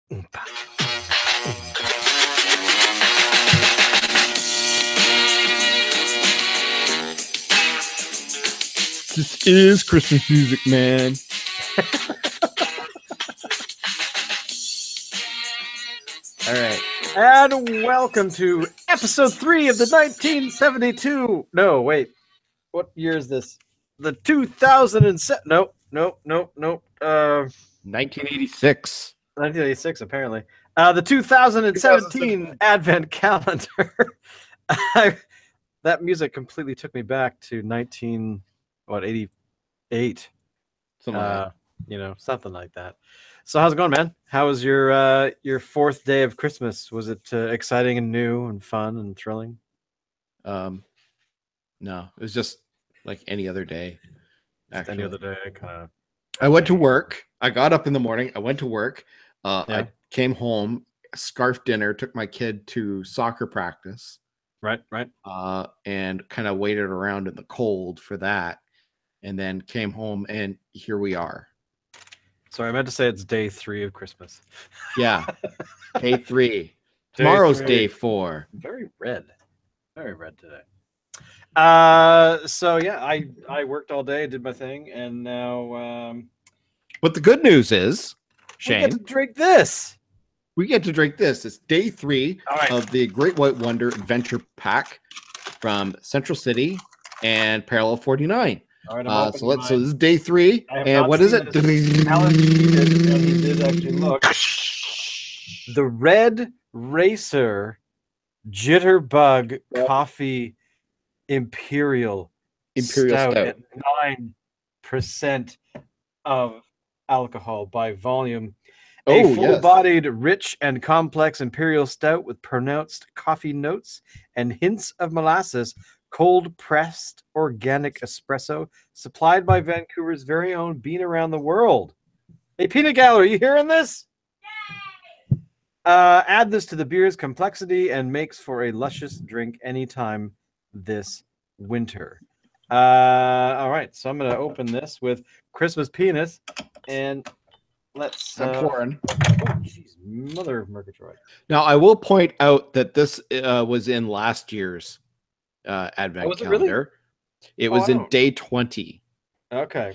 This is Christmas music, man. All right. And welcome to episode 3 of the 1972. No, wait. What year is this? The 2007. Nope. 1986. 1986, apparently. The 2017 Advent calendar. That music completely took me back to 88. Something like that. So how's it going, man? How was your fourth day of Christmas? Was it exciting and new and fun and thrilling? No, it was just like any other day. Actually, any other day, kind of. I went to work. I got up in the morning. I went to work. I came home, scarfed dinner, took my kid to soccer practice. Right. And kind of waited around in the cold for that, and then came home, and here we are. Sorry, I meant to say it's day 3 of Christmas. Yeah, day 3. Tomorrow's day 4. Very red today. So yeah, I worked all day, did my thing, and now. But the good news is, Shane, we get to drink this. It's day 3 of the Great White Wonder Adventure Pack from Central City and Parallel 49. All right, so this is day 3, and what is it? Alan he did actually look. The Red Racer Jitterbuzz Coffee Imperial Stout at 9% of alcohol by volume. A full-bodied, rich and complex imperial stout with pronounced coffee notes and hints of molasses, cold-pressed organic espresso, supplied by Vancouver's very own Bean Around the World. Hey, Peanut Gallery, you hearing this? Add this to the beer's complexity and makes for a luscious drink anytime this winter. All right, so I'm going to open this with Christmas peanuts and... I'm pouring. Oh, jeez, mother of Murgatroyd. Now, I will point out that this was in last year's Advent calendar. It was in day 20. Okay.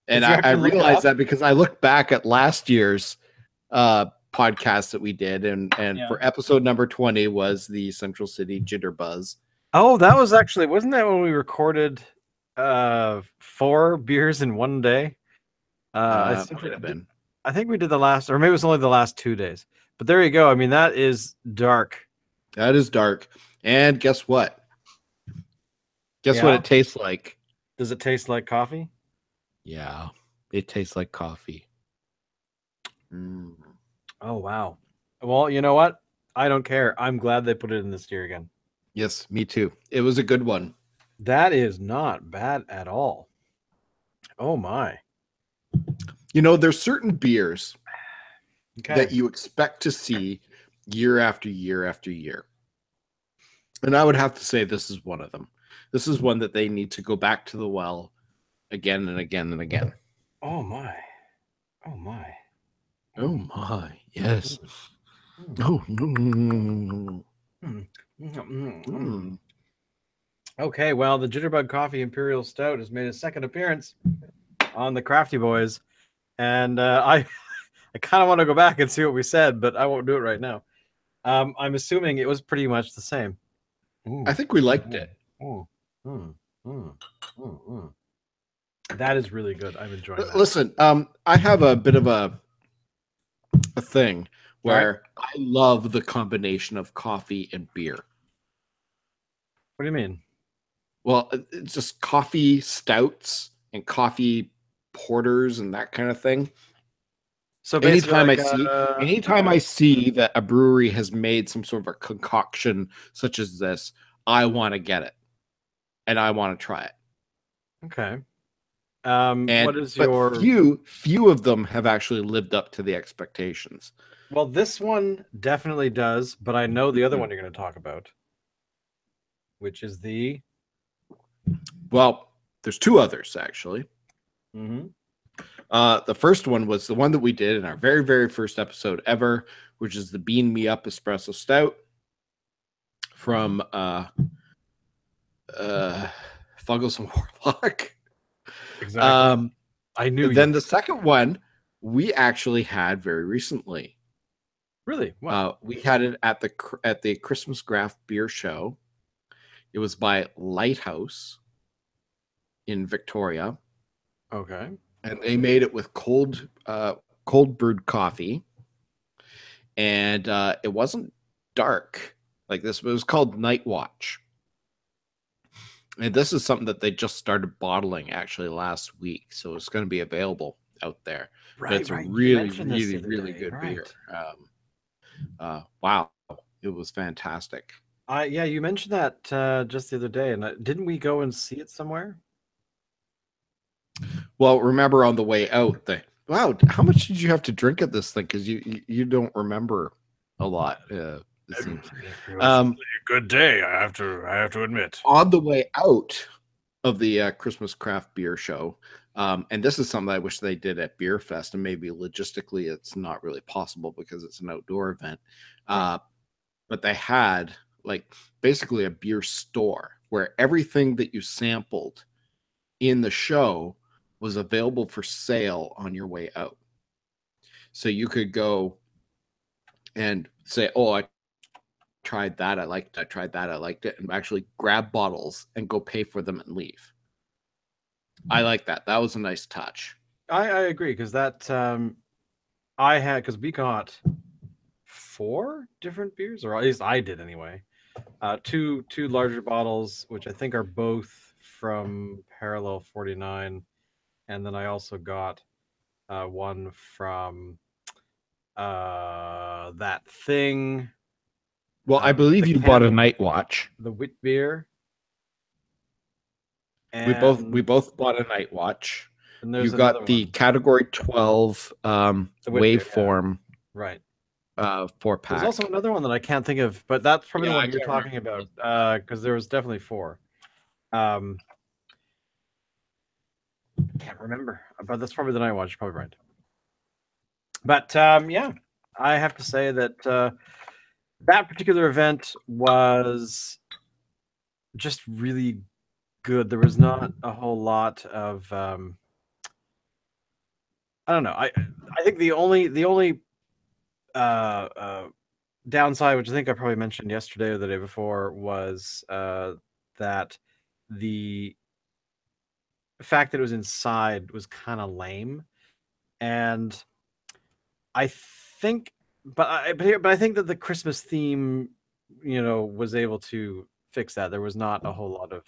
And I realized that because I looked back at last year's podcast that we did, and for episode number 20 was the Central City Jitterbuzz. Oh, that was actually, wasn't that when we recorded 4 beers in one day? I think we did the last, or maybe it was only the last 2 days. But there you go. I mean, that is dark. That is dark. And guess what? Guess what it tastes like? Does it taste like coffee? Yeah, it tastes like coffee. Oh, wow. Well, you know what? I don't care. I'm glad they put it in this year again. Yes, me too. It was a good one. That is not bad at all. Oh, my. You know, there's certain beers that you expect to see year after year after year. And I would have to say this is one of them. This is one that they need to go back to the well again and again and again. Oh, my. Oh, my. Oh, my. Yes. Oh. Okay, well, the Jitterbuzz Coffee Imperial Stout has made a second appearance on the Crafty Boys. And I kind of want to go back and see what we said, but I won't do it right now. I'm assuming it was pretty much the same. I think we liked it. That is really good. I'm enjoying that. Listen, I have a bit of a thing where I love the combination of coffee and beer. What do you mean? Well, it's just coffee stouts and coffee porters and that kind of thing. So anytime I see that a brewery has made some sort of a concoction such as this, I want to get it and I want to try it. Okay. What is your few of them have actually lived up to the expectations? Well, this one definitely does, but I know the other one you're going to talk about, which is the... Well, there's 2 others, actually. The first one was the one that we did in our very, very first episode ever, which is the Bean Me Up Espresso Stout from Fuggles and Warlock. Exactly. I knew. Then the second one we actually had very recently. Really? What? We had it at the Christmas Craft Beer Show. It was by Lighthouse in Victoria. Okay. And they made it with cold brewed coffee, and it wasn't dark like this, but it was called Night Watch. And this is something that they just started bottling actually last week, so it's going to be available out there. Right, but it's right. a really, really, really good beer. Wow, it was fantastic. Yeah, you mentioned that just the other day, and didn't we go and see it somewhere? Well, remember on the way out, wow, how much did you have to drink at this thing? Because you don't remember a lot. It seems. It was a good day. I have to admit. On the way out of the Christmas Craft Beer Show, and this is something I wish they did at Beer Fest, and maybe logistically it's not really possible because it's an outdoor event. But they had like basically a beer store where everything that you sampled in the show was available for sale on your way out. So you could go and say, "Oh, I tried that. I liked it. I tried that. I liked it," and actually grab bottles and go pay for them and leave. I like that. That was a nice touch. I agree, because that because we got 4 different beers, or at least I did anyway. Two larger bottles, which I think are both from Parallel 49, and then I also got one from that thing. Well, I believe you bought a Night Watch. The wit beer. And we both bought a Night Watch. You got the Category 12 waveform, right? 4-pack. There's also another one that I can't think of, but that's probably the one you're talking about, because there was definitely 4. Can't remember, but that's probably the Night Watch. Probably right. But yeah, I have to say that that particular event was just really good. There was not a whole lot of I don't know. I think the only downside, which I think I probably mentioned yesterday or the day before, was that the fact that it was inside was kind of lame, and I think, but I think that the Christmas theme, was able to fix that. There was not a whole lot of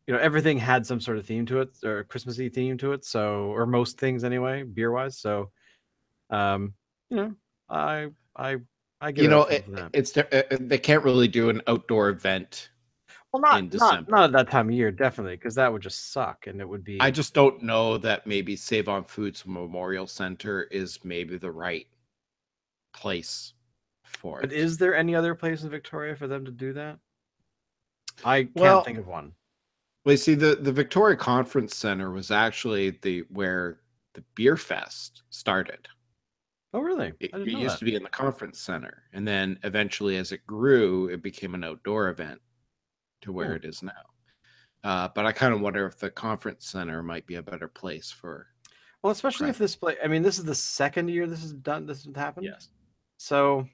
everything had some sort of theme to it, or Christmassy theme to it. So, or most things anyway, beer wise. So, I give they can't really do an outdoor event. Well, not at that time of year, definitely, because that would just suck, and it would be. I just don't know that maybe Save on Foods Memorial Center is maybe the right place for it. But is there any other place in Victoria for them to do that? I can't think of one. Well, you see, the Victoria Conference Center was actually where the Beer Fest started. Oh, really? It used to be in the conference center, and then eventually, as it grew, it became an outdoor event to where it is now. But I kind of wonder if the conference center might be a better place for. Well, especially if this place. I mean, this is the second year this is done. This has happened. Yes. So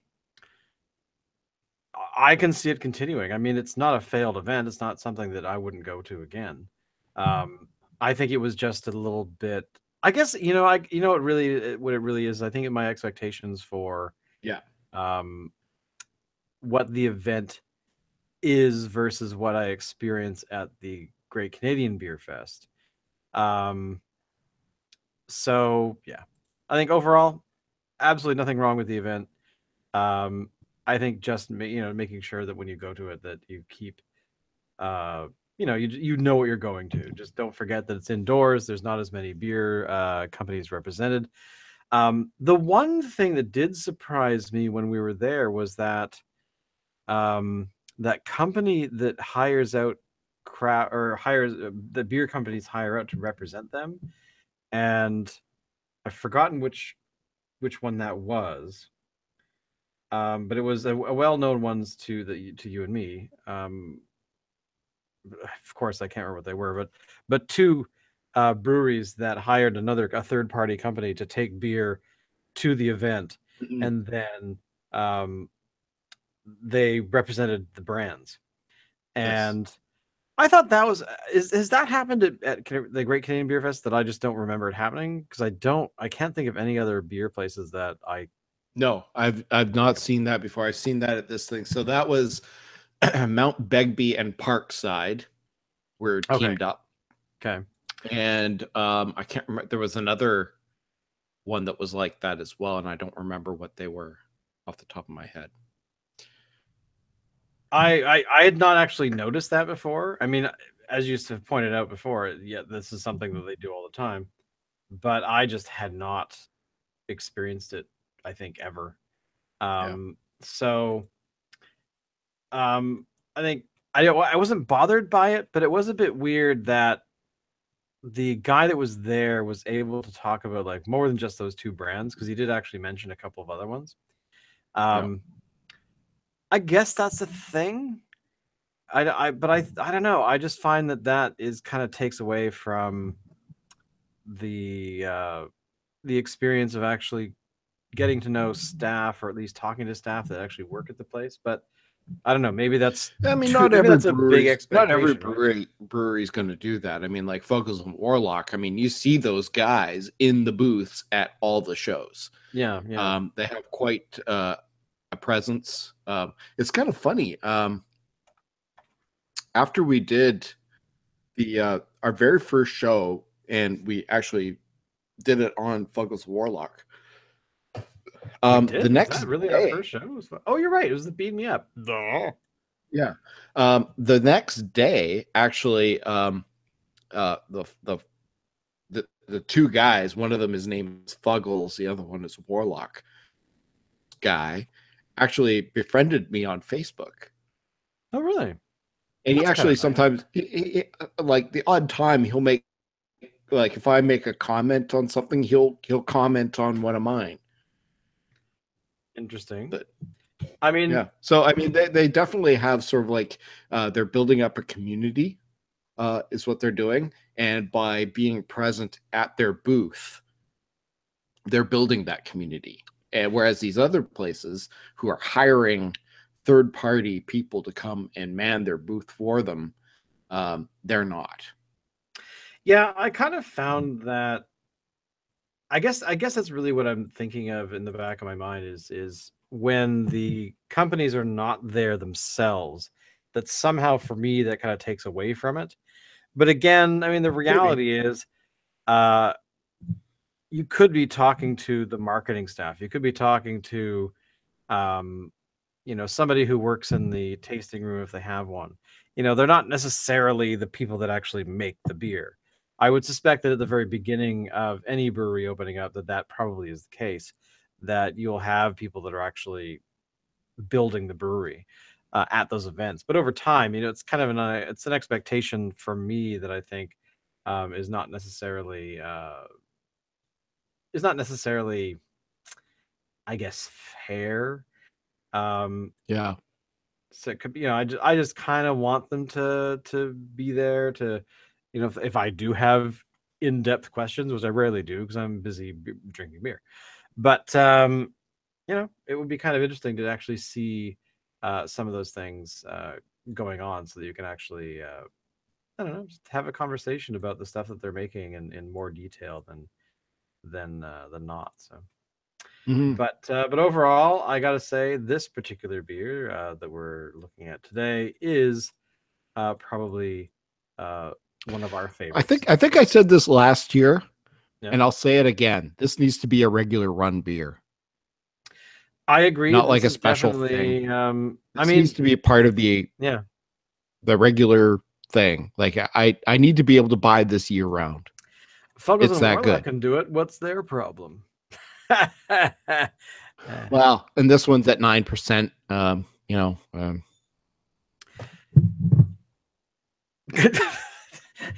I can see it continuing. I mean, it's not a failed event. It's not something that I wouldn't go to again. I think it was just a little bit. I guess what it really is. I think my expectations for what the event is versus what I experience at the Great Canadian Beer Fest. So yeah, I think overall, absolutely nothing wrong with the event. I think just making sure that when you go to it, that you keep, you know what you're going to. Just don't forget that it's indoors. There's not as many beer companies represented. The one thing that did surprise me when we were there was that that company that hires out hires the beer companies hire out to represent them, and I've forgotten which one that was. But it was a well-known ones to you and me. Of course, I can't remember what they were, but two breweries that hired a third-party company to take beer to the event, Mm-hmm. and then they represented the brands. And yes. I thought that was has that happened at the Great Canadian Beer Fest that I just don't remember it happening, because I can't think of any other beer places that I. No, I've not seen that before. I've seen that at this thing. So that was Mount Begbie and Parkside were teamed up. Okay. And I can't remember. There was another one that was like that as well, and I don't remember what they were off the top of my head. I had not actually noticed that before. I mean, as you have pointed out before, yeah, this is something that they do all the time, but I just had not experienced it, I think, ever. So I think I wasn't bothered by it, but it was a bit weird that the guy that was there was able to talk about like more than just those two brands, because he did actually mention a couple of other ones. I guess that's the thing. But I don't know. I just find that is kind of takes away from the experience of actually getting to know staff, or at least talking to staff that actually work at the place. But I don't know. Maybe that's. I mean, not every brewery. Not every brewery is going to do that. I mean, like Focus and Warlock. I mean, you see those guys in the booths at all the shows. Yeah. They have quite a presence. It's kind of funny. After we did the our very first show, and we actually did it on Focus Warlock. The next was that really day, our first show? Oh, you're right. It was the Beat Me Up. Yeah. The next day, actually, the two guys, one of them, his name is Fuggles, the other one is Warlock guy, actually befriended me on Facebook. Oh, really? And he actually sometimes, he, like the odd time, he'll make, like if I make a comment on something, he'll comment on one of mine. Interesting. But I mean, yeah. So I mean, they definitely have sort of like they're building up a community, is what they're doing, and by being present at their booth, they're building that community. And whereas these other places who are hiring third-party people to come and man their booth for them, they're not. Yeah, I kind of found that. I guess that's really what I'm thinking of in the back of my mind is when the companies are not there themselves, that somehow for me that kind of takes away from it. But again, I mean, the reality is you could be talking to the marketing staff. You could be talking to somebody who works in the tasting room if they have one. They're not necessarily the people that actually make the beer. I would suspect that at the very beginning of any brewery opening up, that probably is the case, that you'll have people that are actually building the brewery at those events. But over time, it's kind of it's an expectation for me that I think is not necessarily, I guess, fair. Yeah. So it could be, I just kind of want them to be there to, if I do have in-depth questions, which I rarely do because I'm busy drinking beer, but it would be kind of interesting to actually see some of those things going on, so that you can actually, I don't know, just have a conversation about the stuff that they're making in more detail than not. So. Mm-hmm. But overall, I gotta say this particular beer that we're looking at today is probably one of our favorites. I think I said this last year, and I'll say it again. This needs to be a regular run beer. I agree. Not like a special thing. This needs to be a part of the regular thing. Like I need to be able to buy this year round. Fuggles it's and that Warlock good. Can do it. What's their problem? Well, and this one's at 9%.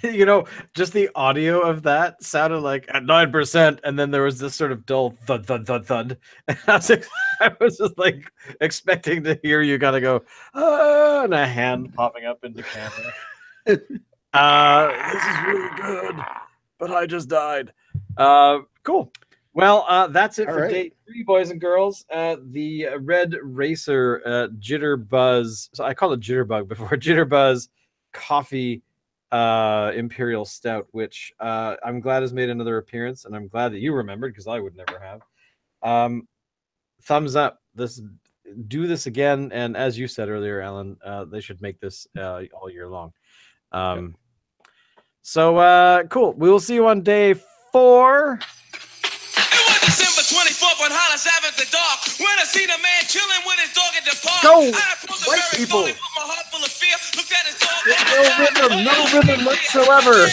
You know, just the audio of that sounded like at 9%, and then there was this sort of dull thud, thud, thud, thud. And I was just like expecting to hear you gotta go, and a hand popping up into camera. This is really good, but I just died. Cool. Well, that's it for day 3, boys and girls. The Red Racer Jitterbuzz. So I called it Jitterbug before. Jitterbuzz Coffee Imperial Stout, which I'm glad has made another appearance, and I'm glad that you remembered because I would never have. Thumbs up. Do this again, and as you said earlier, Alan, they should make this all year long. So cool. We will see you on day 4. December 24th on Hollis Ave at the dark. When I see the man chilling with his dog at the park. Go, white people. With my heart full of fear. Looked at his dog. No rhythm whatsoever.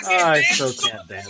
I still can't dance.